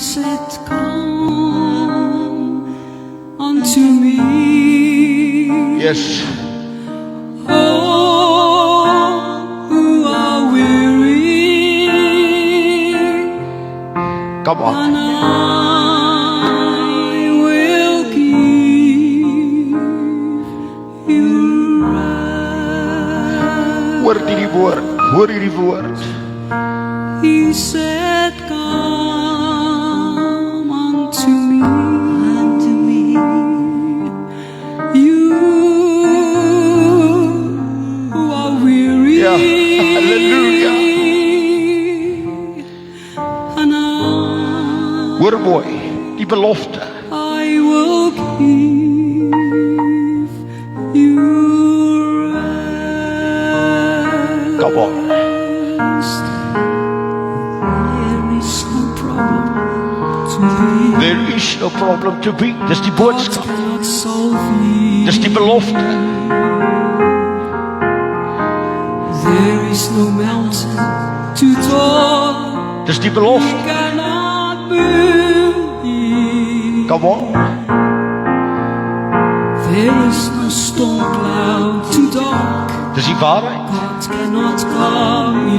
said, come unto me. Yes. All who are weary, Come on. and I will give you rest. Hoor hierdie woord. Hoor hierdie woord. He said, come unto me, you who are weary, Ja, halleluja. and Hoor mooi, die belofte. I will give you rest. Come on. There is no problem to be. There is no problem to be. Dis die boodskap. God cannot solve it. Dis die belofte. There is no mountain too tall. Dis die He belofte. cannot move it. Come on. There is no storm cloud too dark. Dis die waarheid. God cannot calm it.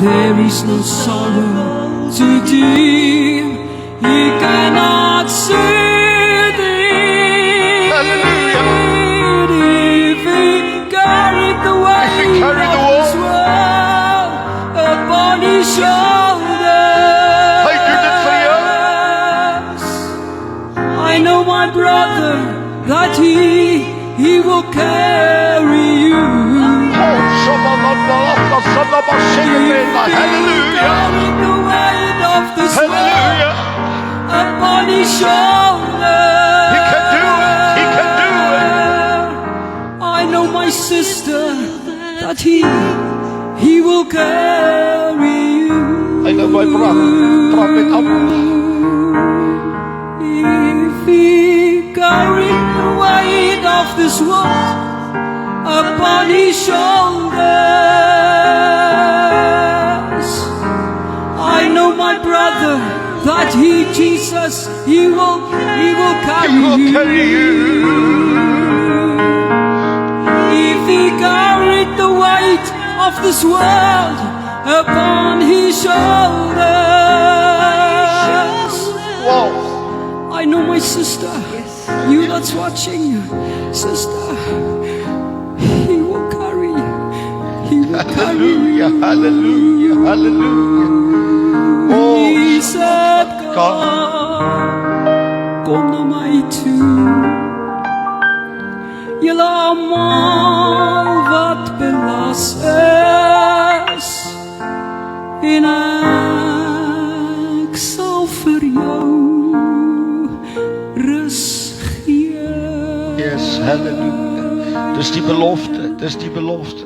There is no sorrow too deep. He cannot soothe it. Hallelujah. If he carried the weight If he carried the of this world upon his shoulders, Hy doen dit vir jou. I know my brother that he will carry you. Hallelujah. Carried the weight of this Hallelujah. world upon his shoulders. He can do it. He can do it. I know my sister that he will carry you. I know my brother. Praat met almal. If he carried the weight of this world upon his shoulders, I know my brother that Jesus, he will carry He will carry you. If he carried the weight of this world upon his shoulders, Wow. I know my sister, you that's watching, sister, he will carry you. He will carry you. Hallelujah. Hallelujah. Hallelujah. Oh, He said, God. kom na my toe. Julle almal wat belas is, en ek sal vir jou rus gee. Yes, hallelujah. Dis die belofte. Dis die belofte.